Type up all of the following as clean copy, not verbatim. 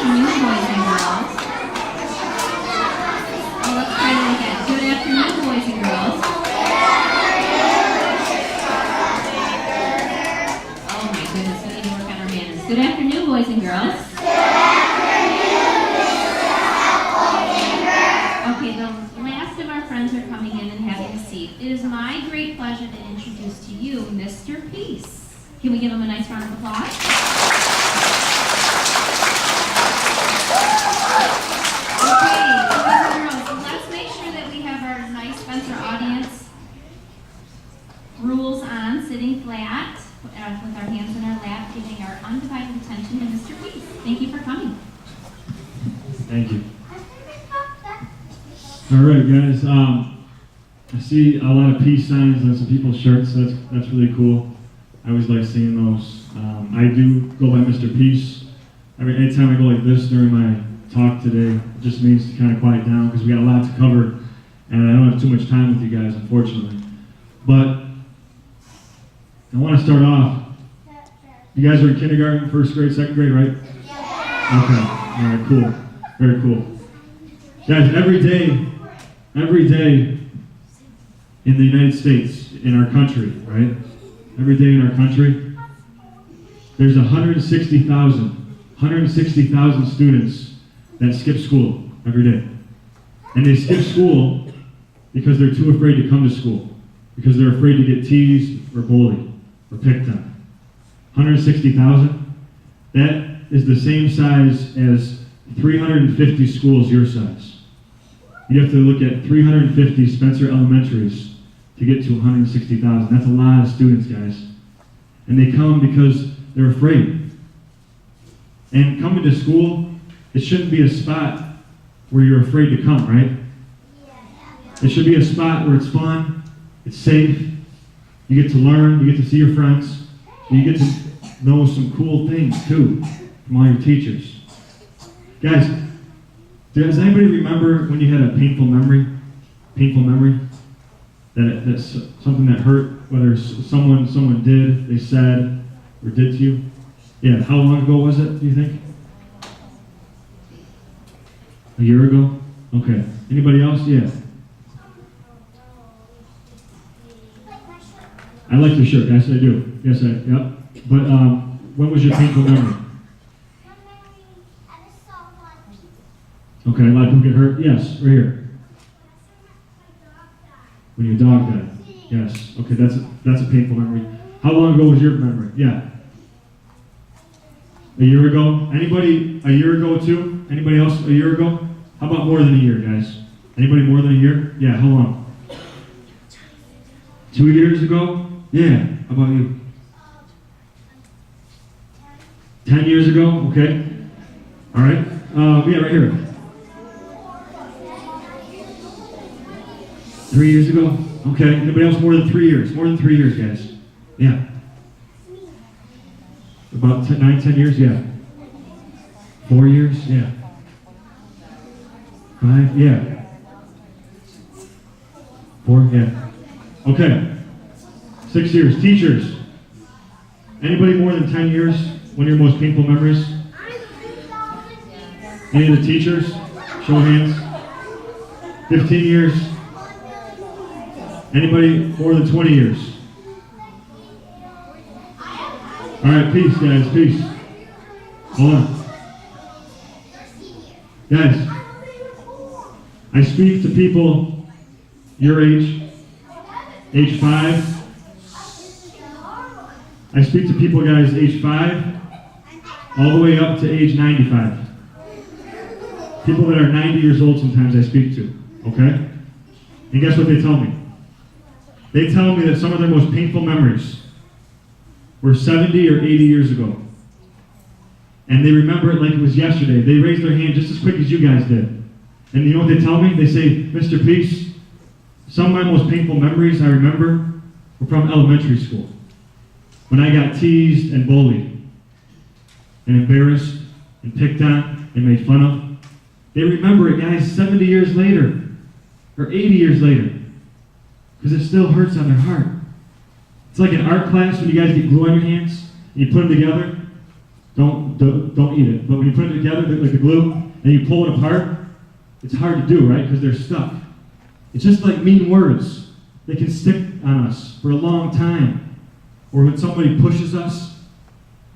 afternoon, boys and girls. Oh, let's try that again. Good afternoon, boys and girls. Oh my goodness, we need to work on our manners. Good afternoon, boys and girls. Okay, the last of our friends are coming in and having a seat. It is my great pleasure to introduce to you Mr. Peace. Can we give him a nice round of applause? Okay, boys and girls, let's make sure that we have our nice Spencer audience rules on, sitting flat, with our hands in our lap, giving our undivided attention to Mr. Peace. Thank you for coming. Thank you. All right, guys. I see a lot of peace signs on some people's shirts. That's really cool. I always like seeing those. I do go by Mr. Peace. Anytime I go like this during my talk today, it just means to kind of quiet down because we got a lot to cover, and I don't have too much time with you guys, unfortunately. But I want to start off. You guys are in kindergarten, first grade, second grade, right? Okay. All right. Cool. Very cool. Guys, every day in the United States, in our country, right? Every day in our country, there's 160,000 students that skip school every day. And they skip school because they're too afraid to come to school, because they're afraid to get teased or bullied or picked on. 160,000? That is the same size as 350 schools your size. You have to look at 350 Spencer Elementaries to get to 160,000. That's a lot of students, guys. And they come because they're afraid. And coming to school, it shouldn't be a spot where you're afraid to come, right? It should be a spot where it's fun, it's safe, you get to learn, you get to see your friends, and you get to know some cool things, too, from all your teachers. Guys, does anybody remember when you had a painful memory? That's something that hurt, whether someone did, they said, or did to you? Yeah, how long ago was it, do you think? A year ago? Okay. Anybody else? Yeah. I like your shirt. Yes, I do. Yep. But when was your painful memory? Okay, a lot of people get hurt. Yes, right here. When your dog died. Yes. Okay, that's a painful memory. How long ago was your memory? Yeah. A year ago? Anybody a year ago too? Anybody else a year ago? How about more than a year, guys? Anybody more than a year? Yeah, how long? 2 years ago? Yeah. How about you? 10 years ago? Okay. All right. Yeah, right here. 3 years ago? Okay. Anybody else more than 3 years? More than 3 years, guys. Yeah. About 9, 10 years? Yeah. 4 years? Yeah. 5? Yeah. 4? Yeah. Okay. 6 years. Teachers. Anybody more than 10 years? One of your most painful memories? Any of the teachers? Show of hands. 15 years? Anybody more than 20 years? All right, peace, guys, peace. Hold on. Guys, I speak to people your age 5. I speak to people, guys, age 5, all the way up to age 95. People that are 90 years old sometimes I speak to, okay? And guess what they tell me? They tell me that some of their most painful memories were 70 or 80 years ago. And they remember it like it was yesterday. They raised their hand just as quick as you guys did. And you know what they tell me? They say, Mr. Peace, some of my most painful memories I remember were from elementary school, when I got teased and bullied and embarrassed and picked on and made fun of. They remember it, guys, 70 years later or 80 years later, because it still hurts on their heart. It's like an art class when you guys get glue on your hands and you put them together. don't eat it. But when you put it together, like the glue, and you pull it apart, it's hard to do, right? Because they're stuck. It's just like mean words. They can stick on us for a long time. Or when somebody pushes us,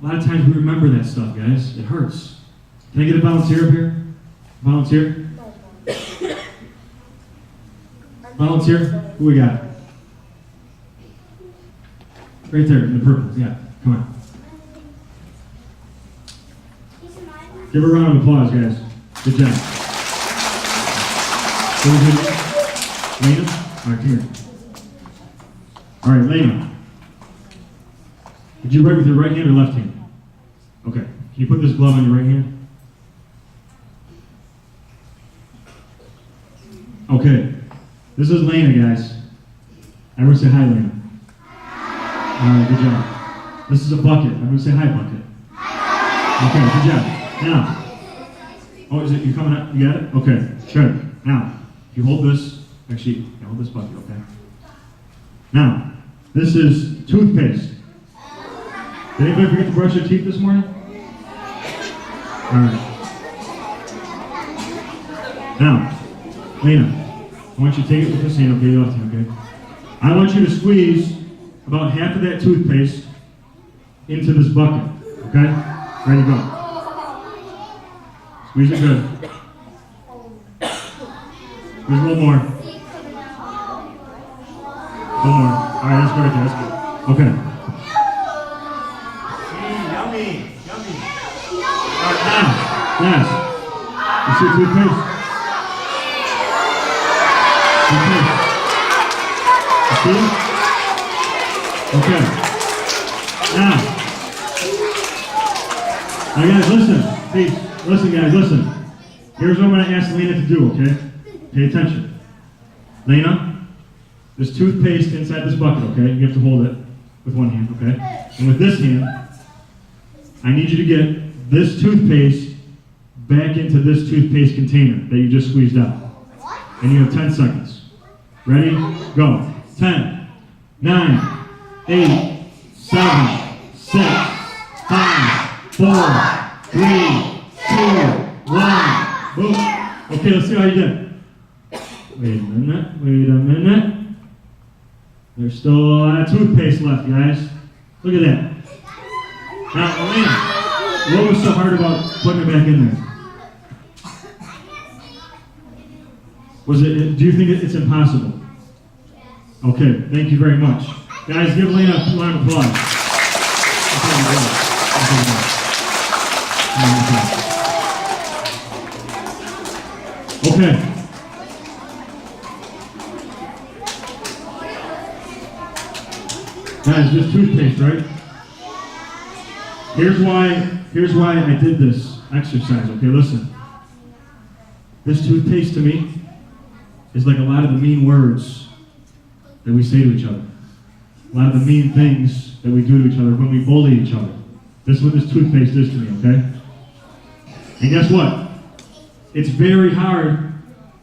a lot of times we remember that stuff, guys. It hurts. Can I get a volunteer up here? Volunteer? Volunteer? Who we got? Right there in the purple. Yeah, come on. Give her a round of applause, guys. Good job. What was your name? Lena? All right, come here. All right, Lena. Did you write with your right hand or left hand? Okay. Can you put this glove on your right hand? Okay. This is Lena, guys. Everyone say hi, Lena. All right, good job. This is a bucket. Everyone say hi, bucket. Okay, good job. Now. Oh, is it you coming up? You got it? Okay, good. Now, if you hold this, actually, you hold this bucket, okay? Now, this is toothpaste. Did anybody forget to brush their teeth this morning? All right. Now, Lena, I want you to take it with this hand, okay, left hand, okay? I want you to squeeze about half of that toothpaste into this bucket, okay? Ready to go. Squeeze it good. Squeeze a little more. One more. All right, that's good. That's good. Okay. Yummy. Yummy. All right, now. Yes. You see toothpaste? Toothpaste. You see it? Okay. Now, guys, listen. Please. Listen, guys, listen. Here's what I'm going to ask Lena to do, okay? Pay attention. Lena, there's toothpaste inside this bucket, okay? You have to hold it with one hand, okay? And with this hand, I need you to get this toothpaste back into this toothpaste container that you just squeezed out. And you have 10 seconds. Ready? Go. 10, 9, 8, 7, 6, 5, 4, 3, 2, 1, boom. Okay, let's see how you did. Wait a minute. There's still a lot of toothpaste left, guys. Look at that. Now, Elena, what was so hard about putting it back in there? Do you think it's impossible? Okay, thank you very much. Guys, give Elena a round of applause. Okay. Guys, this toothpaste, right? Here's why I did this exercise. Okay, listen. This toothpaste to me is like a lot of the mean words that we say to each other. A lot of the mean things that we do to each other when we bully each other. This is what this toothpaste is to me, okay? And guess what? It's very hard,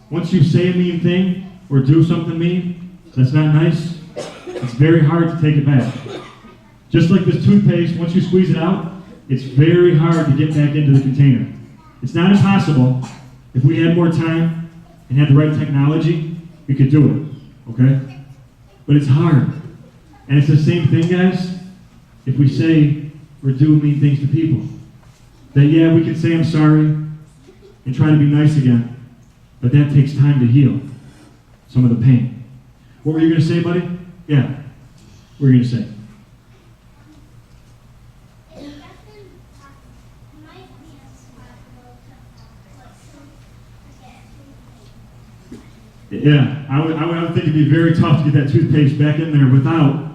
once you say a mean thing or do something mean that's not nice, it's very hard to take it back. Just like this toothpaste, once you squeeze it out, it's very hard to get back into the container. It's not impossible. If we had more time and had the right technology, we could do it, okay? But it's hard. And it's the same thing, guys, if we say or do mean things to people. That, yeah, we can say I'm sorry and try to be nice again, but that takes time to heal some of the pain. What were you going to say, buddy? Yeah. What were you going to say? Yeah, I would think it'd be very tough to get that toothpaste back in there without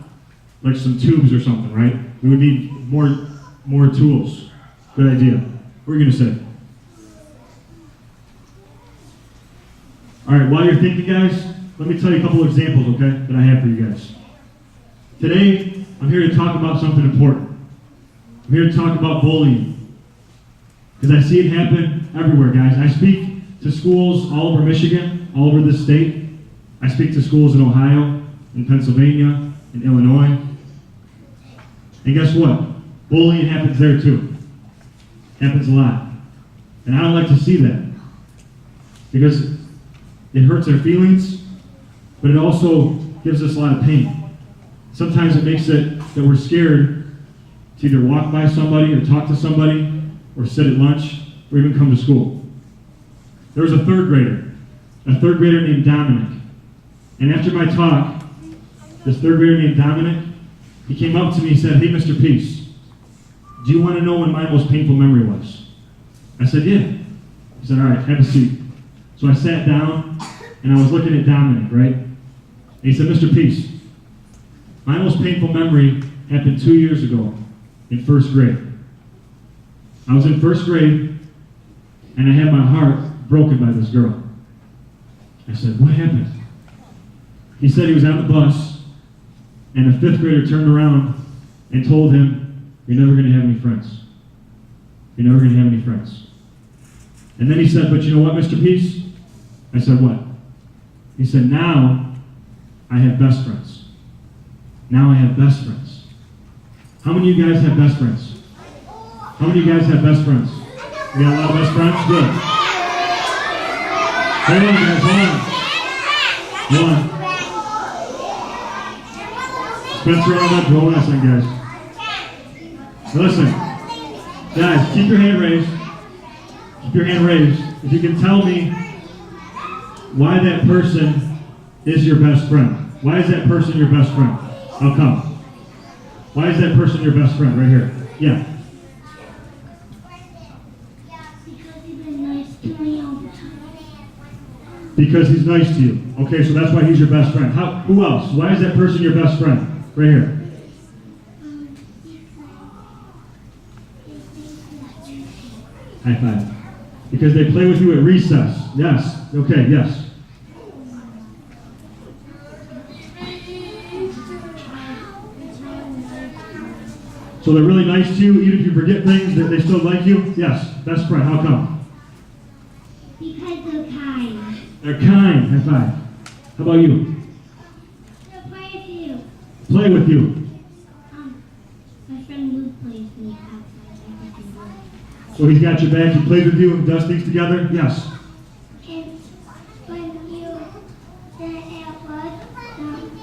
like some tubes or something, right? We would need more tools. Good idea. What are you going to say? All right, while you're thinking, guys, let me tell you a couple of examples, okay, that I have for you guys. Today, I'm here to talk about something important. I'm here to talk about bullying. Because I see it happen everywhere, guys. I speak to schools all over Michigan, all over this state. I speak to schools in Ohio, in Pennsylvania, in Illinois. And guess what? Bullying happens there too. Happens a lot. And I don't like to see that. Because it hurts our feelings, but it also gives us a lot of pain. Sometimes it makes it that we're scared to either walk by somebody or talk to somebody or sit at lunch or even come to school. There was a third grader named Dominic. And after my talk, this third grader named Dominic, he came up to me and said, "Hey, Mr. Peace, do you want to know when my most painful memory was?" I said, "Yeah." He said, "All right, have a seat." So I sat down, and I was looking at Dominic, right? And he said, "Mr. Peace, my most painful memory happened 2 years ago in first grade. I was in first grade, and I had my heart broken by this girl." I said, "What happened?" He said he was on the bus, and a fifth grader turned around and told him, "You're never going to have any friends. You're never going to have any friends." And then he said, "But you know what, Mr. Peace?" I said, "What?" He said, "Now I have best friends. Now I have best friends." How many of you guys have best friends? How many of you guys have best friends? You got a lot of best friends? Good. Hold on, guys, hold on. Spencer, I'm not hold on a second, guys. Now listen, guys, keep your hand raised. Keep your hand raised. If you can tell me why that person is your best friend. Why is that person your best friend? How come? Why is that person your best friend? Right here. Yeah. Because he's been nice to me all the time. Because he's nice to you. Okay, so that's why he's your best friend. Who else? Why is that person your best friend? Right here. High five. Because they play with you at recess. Yes. Okay, yes. So they're really nice to you, even if you forget things, they still like you? Yes. Best friend. How come? Because they're kind. They're kind. High five. How about you? They'll play with you. Play with you. My friend Luke plays with me outside. So he's got your back, he plays with you and does things together? Yes. And when you sit at work,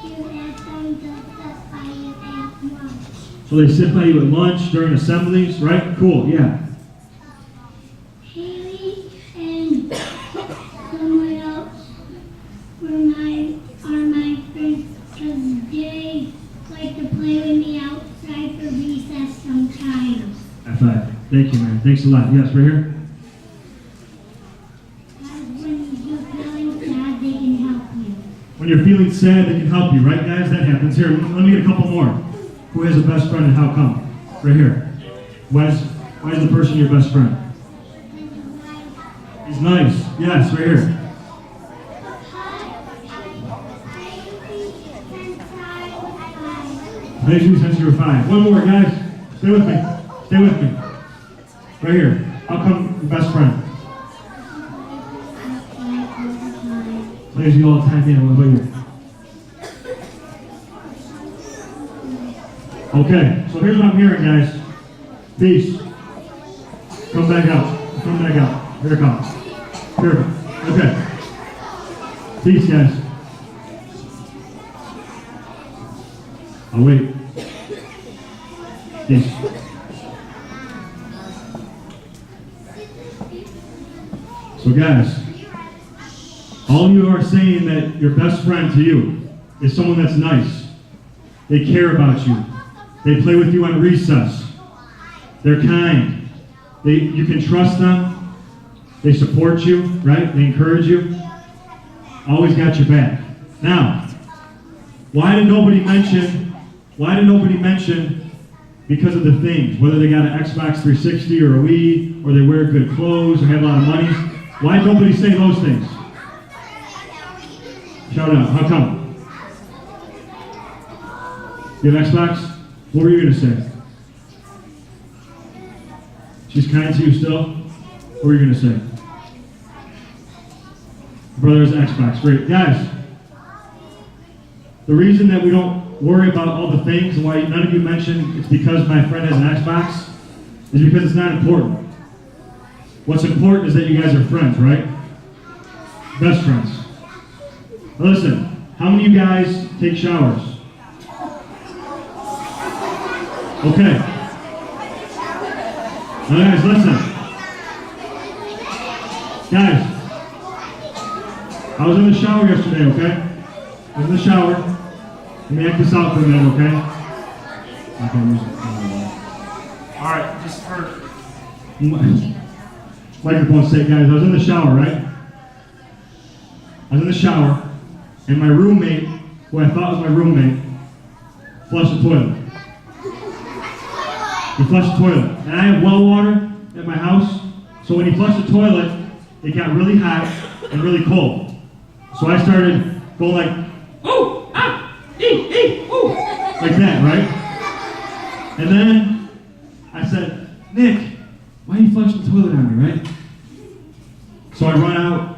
you ask them to sit by you at lunch. So they sit by you at lunch during assemblies, right? Cool, yeah. Haley and someone else are my friends because they like to play with me outside for recess sometimes. High five. Thank you, man. Thanks a lot. Yes, right here. When you're feeling sad, they can help you. When you're feeling sad, they can help you, right, guys? That happens. Here, let me get a couple more. Who has a best friend and how come? Right here. Why is the person your best friend? He's nice. Yes, right here. Plays you since you were 5. One more, guys. Stay with me. Stay with me. Right here. How come your best friend? Plays you all the time. Yeah, what about you? Okay, so here's what I'm hearing, guys. Peace. Come back out. Come back out. Here it comes. Here. Okay. Peace, guys. I'll wait. Peace. So, guys, all you are saying that your best friend to you is someone that's nice. They care about you. They play with you on recess. They're kind. You can trust them. They support you, right? They encourage you. Always got your back. Now, why did nobody mention because of the things, whether they got an Xbox 360 or a Wii, or they wear good clothes or have a lot of money? Why did nobody say those things? Shout out. How come? You have Xbox? What were you going to say? She's kind to you still? What were you going to say? Brother's Xbox. Great. Guys, the reason that we don't worry about all the things and why none of you mentioned it's because my friend has an Xbox is because it's not important. What's important is that you guys are friends, right? Best friends. Now listen, how many of you guys take showers? Okay. Now guys, listen. Guys, I was in the shower yesterday, okay? I was in the shower. Let me act this out for a minute, okay? Alright, just for microphone's sake, guys. I was in the shower, right? I was in the shower, and my roommate, who I thought was my roommate, flushed the toilet. He flushed the toilet. And I have well water at my house, so when he flushed the toilet, it got really hot and really cold. So I started going like, ooh, ah, ooh, like that, right? And then I said, Nick, why are you flushing the toilet on me, right? So I run out.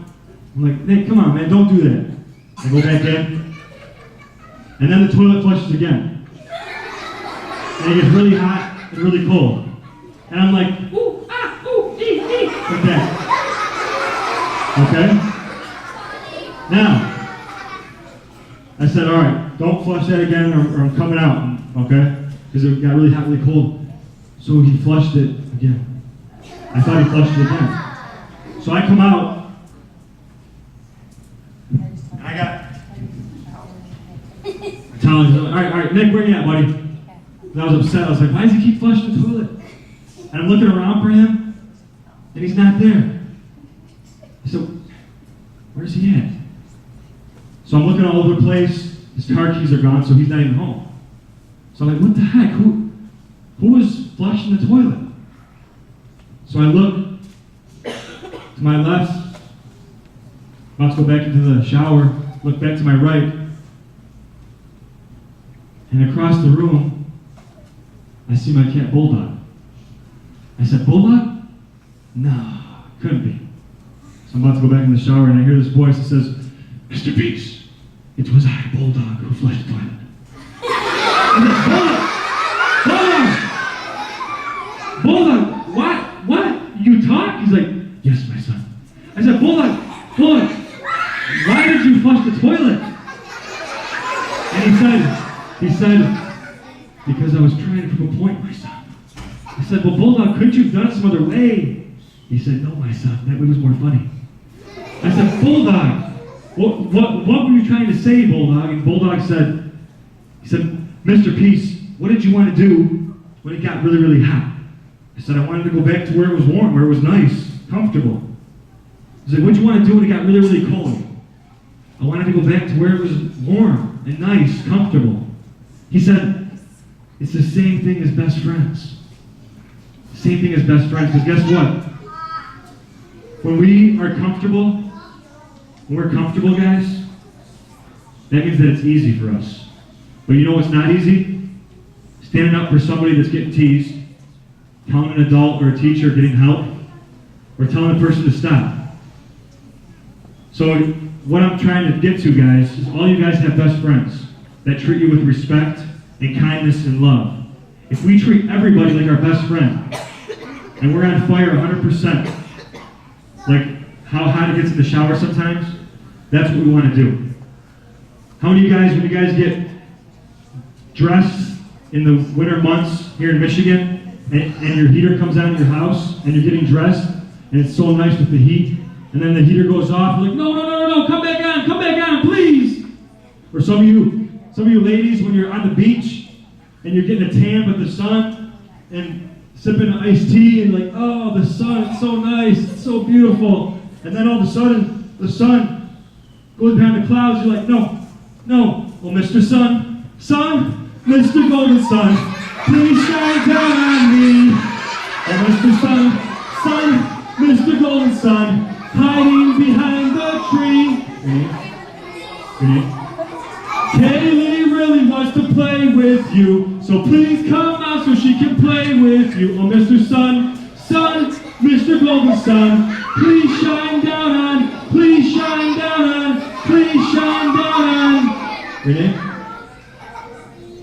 I'm like, Nick, come on, man, don't do that. I go back in. And then the toilet flushes again. And it gets really hot and really cold. And I'm like, ooh, ah, ooh, like that. Okay? Now, I said, all right, don't flush that again or I'm coming out, okay? Because it got really hot, really cold. So he flushed it again. I thought he flushed it again. So I come out, and I tell him, all right, Nick, where you at, buddy? And I was upset. I was like, why does he keep flushing the toilet? And I'm looking around for him, and he's not there. I said, where's he at? So I'm looking all over the place. His car keys are gone, so he's not even home. So I'm like, what the heck? Who is flushing the toilet? So I look to my left, about to go back into the shower, look back to my right, and across the room, I see my cat Bulldog. I said, Bulldog? No, couldn't be. So I'm about to go back in the shower, and I hear this voice that says, Mr. Peace, it was I, Bulldog, who flushed the toilet. I said, Bulldog, what? You talk? He's like, yes, my son. I said, Bulldog, why did you flush the toilet? And he said, because I was trying to prove a point, my son. I said, well, Bulldog, couldn't you have done it some other way? He said, no, my son, that way was more funny. I said, Bulldog, what were you trying to say, Bulldog? And Bulldog said, Mr. Peace, what did you want to do when it got really, really hot? I said, I wanted to go back to where it was warm, where it was nice, comfortable. He said, what did you want to do when it got really, really cold? I wanted to go back to where it was warm and nice, comfortable. He said, it's the same thing as best friends. Same thing as best friends, because guess what? When we are comfortable, when we're comfortable, guys, that means that it's easy for us. But you know what's not easy? Standing up for somebody that's getting teased, telling an adult or a teacher getting help, or telling a person to stop. So what I'm trying to get to, guys, is all you guys have best friends that treat you with respect and kindness and love. If we treat everybody like our best friend, and we're on fire 100%, like how hot it gets in the shower sometimes, that's what we want to do. How many of you guys, when you guys get dressed in the winter months here in Michigan, and your heater comes on in your house, and you're getting dressed, and it's so nice with the heat, and then the heater goes off, you're like, no, come back on, please. Or some of you ladies, when you're on the beach, and you're getting a tan with the sun, and sipping iced tea, and like, oh, the sun, it's so nice, it's so beautiful. And then all of a sudden, the sun goes behind the clouds, you're like, no. Well, Mr. Sun, Mr. Golden Sun, please shine down on me. Oh, Mr. Sun, Mr. Golden Sun, hiding behind the tree. Ready? Kaylee really wants to play with you, so please come out so she can play with you. Oh, Mr. Sun, Mr. Golden Sun, please shine down on, please shine down on, please shine down on. Ready?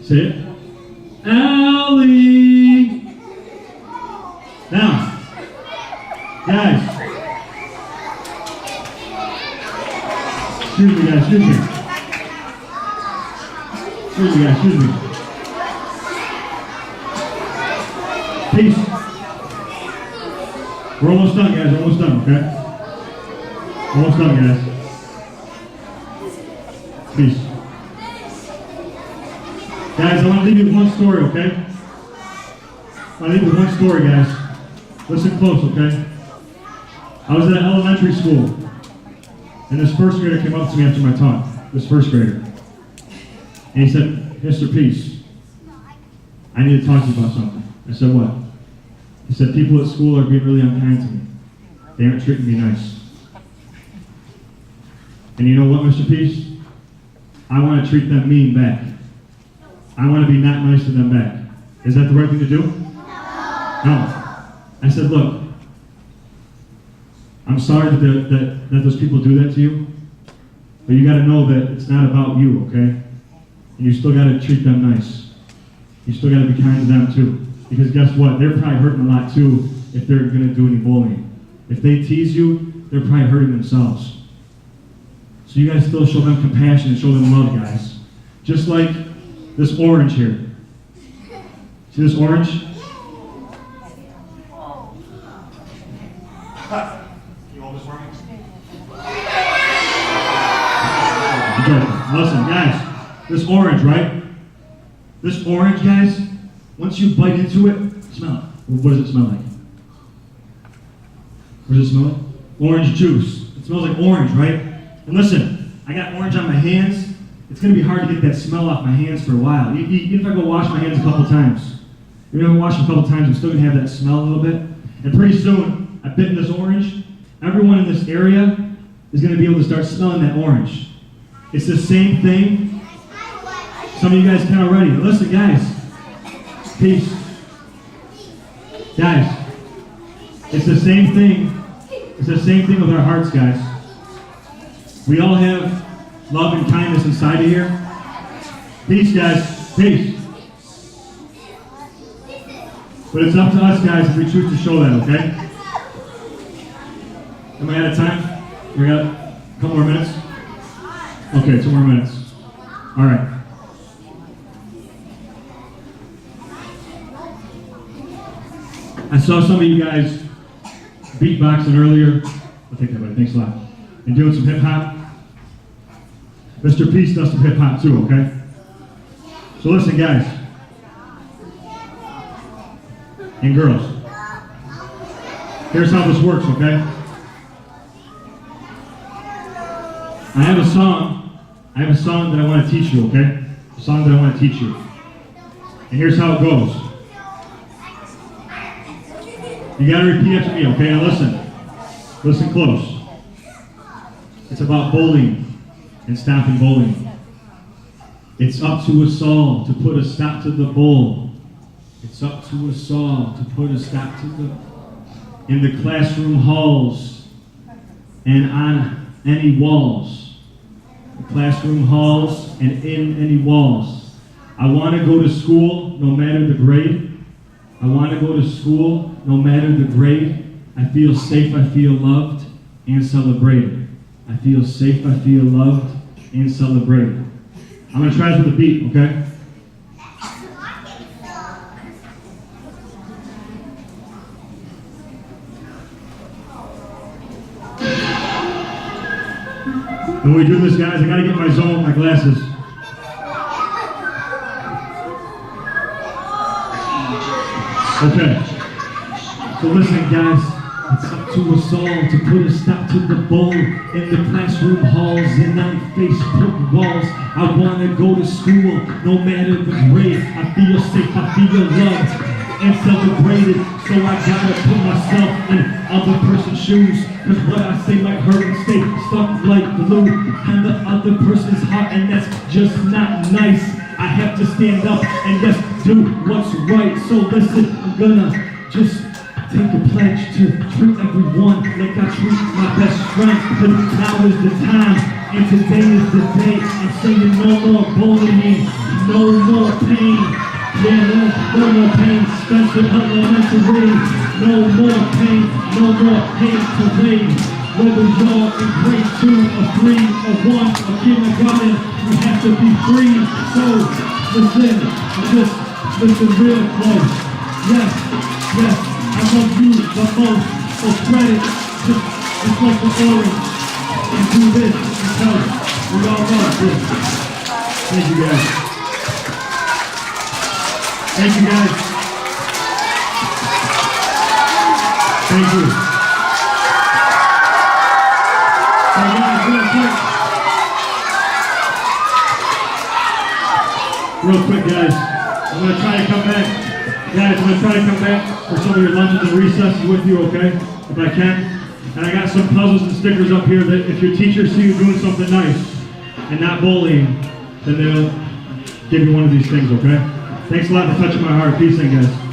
Say it. Allie. Now, Guys. Excuse me, guys, excuse me. Excuse me, guys, excuse me. Peace. We're almost done, guys, we're almost done, okay? Almost done, guys. Peace. Guys, I want to leave you with one story, okay? I want to leave you with one story, guys. Listen close, okay? I was at elementary school, and this first grader came up to me after my talk, this first grader. And he said, Mr. Peace, I need to talk to you about something. I said, what? He said, people at school are being really unkind to me. They aren't treating me nice. And you know what, Mr. Peace? I want to treat them mean back. I want to be not nice to them back. Is that the right thing to do? No. I said, look, I'm sorry that those people do that to you, but you got to know that it's not about you, okay? And you still got to treat them nice. You still got to be kind to them too. Because guess what? They're probably hurting a lot too if they're going to do any bullying. If they tease you, they're probably hurting themselves. So you got to still show them compassion and show them love, guys. Just like this orange here. See this orange? You hold this for me? Listen, guys. This orange, right? This orange, guys, once you bite into it, smell it. What does it smell like? What does it smell like? Orange juice. It smells like orange, right? And listen, I got orange on my hands. It's going to be hard to get that smell off my hands for a while. Even if I go wash my hands a couple times. Even if I wash them a couple times, I'm still going to have that smell a little bit. And pretty soon, I bit in this orange. Everyone in this area is going to be able to start smelling that orange. It's the same thing. Some of you guys can already. Listen, guys. Peace. Guys, it's the same thing. It's the same thing with our hearts, guys. We all have love and kindness inside of here. Peace, guys. Peace. But it's up to us, guys, if we choose to show that, okay? Am I out of time? We got a couple more minutes? Okay, 2 more minutes. All right. I saw some of you guys beatboxing earlier. I'll take that, buddy. Thanks a lot. And doing some hip hop. Mr. Peace does some hip hop too, okay? So listen, guys. And girls. Here's how this works, okay? I have a song that I want to teach you, okay? A song that I want to teach you. And here's how it goes. You gotta repeat after me, okay? Now listen. Listen close. It's about bullying and stopping bullying. It's up to us all to put a stop to the bull. It's up to us all to put a stop to in the classroom halls and on any walls. The classroom halls and in any walls. I want to go to school no matter the grade. I want to go to school no matter the grade. I feel safe, I feel loved and celebrated. I feel safe, I feel loved and celebrated. I'm going to try this with a beat, okay? When we do this, guys, I got to get my zone, my glasses. Okay. So listen, guys, it's up to us all to put a stop to the bull in the classroom halls and on Facebook walls. I want to go to school no matter the grade. I feel safe, I feel loved and celebrated. So I gotta put myself in other person's shoes. Cause what I say might hurt and stay stuck like glue on the other person's heart, and that's just not nice. I have to stand up and just do what's right. So listen, I'm gonna just take a pledge to treat everyone like I treat my best friend. Cause now is the time, and today is the day. I'm saying no more bullying, no more pain. Yeah, no more pain. Special elementary. No more pain to wait. Whether you're in grade 2 or 3 or 1 or kindergarten, we have to be free. So listen real close. Yes, I love you the most. So spread it just like the orange. And do this because we all love this. Thank you guys. Thank you guys. Thank you. Hey guys, real quick guys, I'm going to try to come back. Guys, I'm going to try to come back for some of your lunches and recesses with you, okay? If I can. And I got some puzzles and stickers up here that if your teachers see you doing something nice and not bullying, then they'll give you one of these things, okay? Thanks a lot for touching my heart. Peace and guys.